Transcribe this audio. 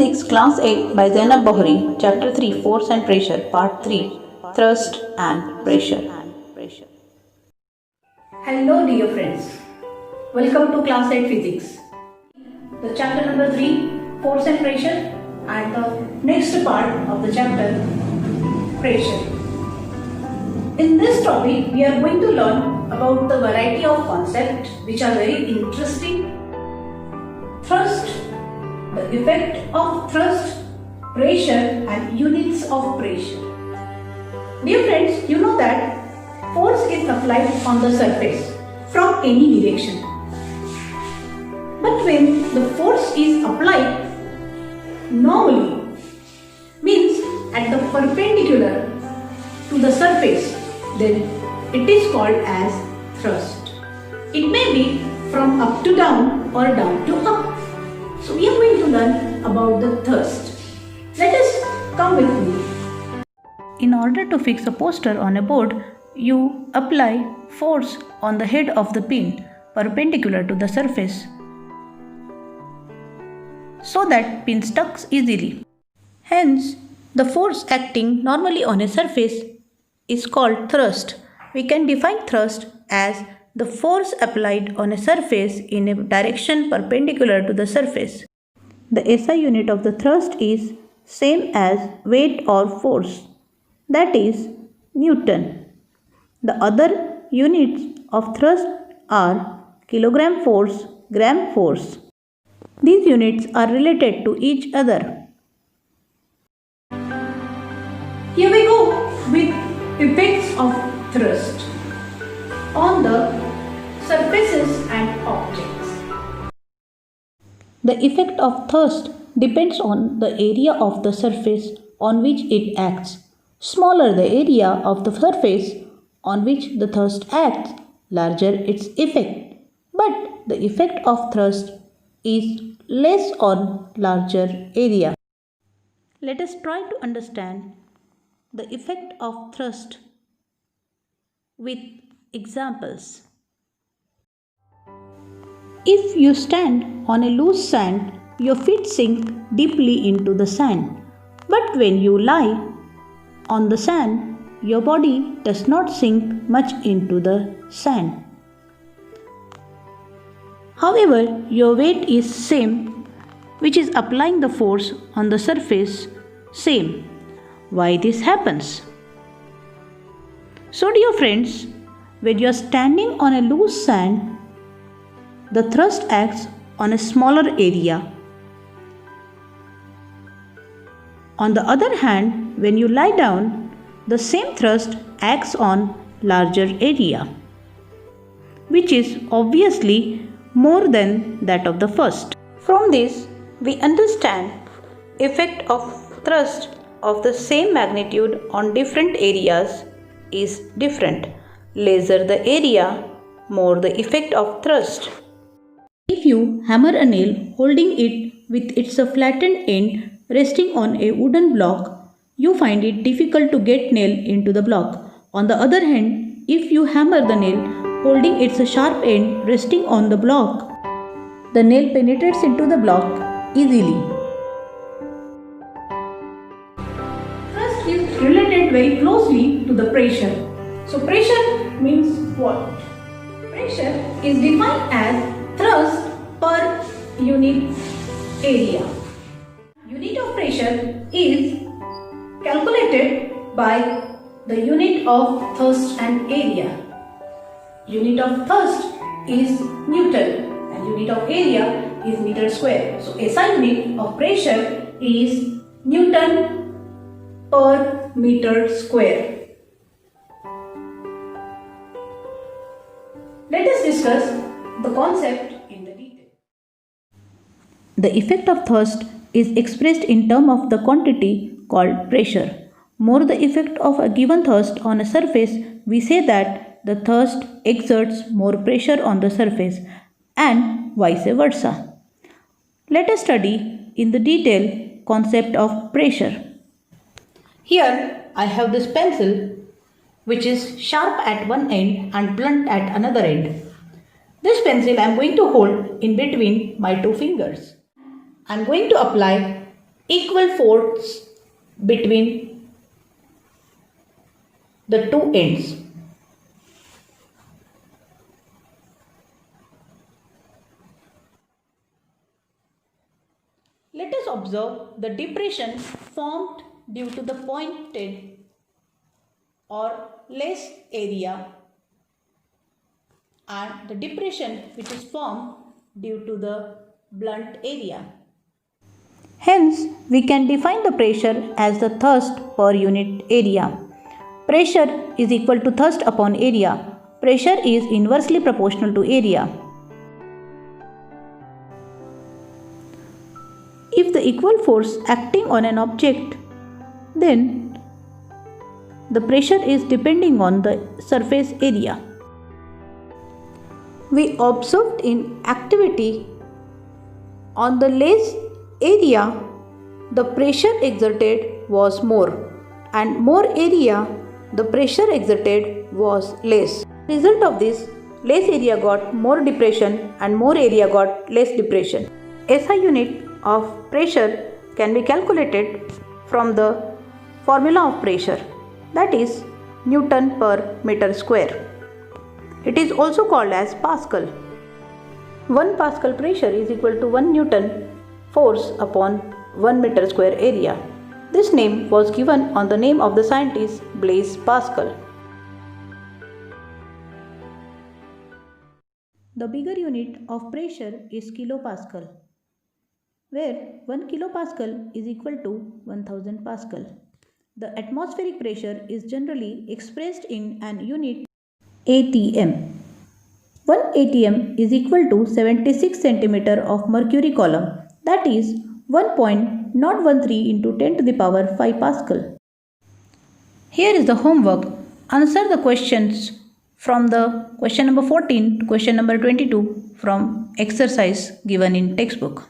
Physics Class 8 by Zainab Bahri, Chapter 3, Force and Pressure, Part 3, Thrust and Pressure. Hello dear friends, welcome to Class 8 Physics. The chapter number 3, Force and Pressure, and the next part of the chapter, Pressure. In this topic, we are going to learn about the variety of concepts which are very interesting. Thrust, the effect of thrust, pressure and units of pressure. Dear friends, you know that force is applied on the surface from any direction. But when the force is applied normally, means at the perpendicular to the surface, then it is called as thrust. It may be from up to down or down to up. So we are going to learn about the thrust. Let us come with me. In order to fix a poster on a board, you apply force on the head of the pin perpendicular to the surface so that pin stucks easily. Hence, the force acting normally on a surface is called thrust. We can define thrust as the force applied on a surface in a direction perpendicular to the surface. The SI unit of the thrust is same as weight or force, that is Newton. The other units of thrust are kilogram force, gram force. These units are related to each other. Here we go with effects of thrust on the surfaces and objects. The effect of thrust depends on the area of the surface on which it acts. Smaller the area of the surface on which the thrust acts, larger its effect. But the effect of thrust is less on larger area. Let us try to understand the effect of thrust with examples. If you stand on a loose sand, your feet sink deeply into the sand. But when you lie on the sand, your body does not sink much into the sand. However, your weight is same, which is applying the force on the surface same. Why this happens? So dear friends, when you are standing on a loose sand, the thrust acts on a smaller area. On the other hand, when you lie down, the same thrust acts on larger area, which is obviously more than that of the first. From this, we understand effect of thrust of the same magnitude on different areas is different. Lesser the area, more the effect of thrust. If you hammer a nail holding it with its flattened end resting on a wooden block, you find it difficult to get nail into the block. On the other hand, if you hammer the nail holding its sharp end resting on the block, the nail penetrates into the block easily. Thrust is related very closely to the pressure. So pressure means what? Pressure is defined as thrust per unit area. Unit of pressure is calculated by the unit of thrust and area. Unit of thrust is Newton and unit of area is meter square. So SI unit of pressure is Newton per meter square. Let us discuss the concept in the detail. The effect of thrust is expressed in terms of the quantity called pressure. More the effect of a given thrust on a surface, we say that the thrust exerts more pressure on the surface and vice versa. Let us study in the detail concept of pressure. Here I have this pencil which is sharp at one end and blunt at another end. This pencil I am going to hold in between my two fingers. I am going to apply equal force between the two ends. Let us observe the depression formed due to the pointed or less area and the depression which is formed due to the blunt area. Hence, we can define the pressure as the thrust per unit area. Pressure is equal to thrust upon area. Pressure is inversely proportional to area. If the equal force acting on an object, then the pressure is depending on the surface area. We observed in activity on the less area, the pressure exerted was more, and more area, the pressure exerted was less. Result of this, less area got more depression and more area got less depression. SI unit of pressure can be calculated from the formula of pressure, that is Newton per meter square. It is also called as Pascal. 1 Pascal pressure is equal to 1 Newton force upon 1 meter square area. This name was given on the name of the scientist Blaise Pascal. The bigger unit of pressure is kilopascal, where 1 kilopascal is equal to 1000 pascal. The atmospheric pressure is generally expressed in an unit atm. 1 atm is equal to 76 cm of mercury column, that is 1.013 into 10 to the power 5 Pascal. Here is the homework. Answer the questions from the question number 14 to question number 22 from exercise given in textbook.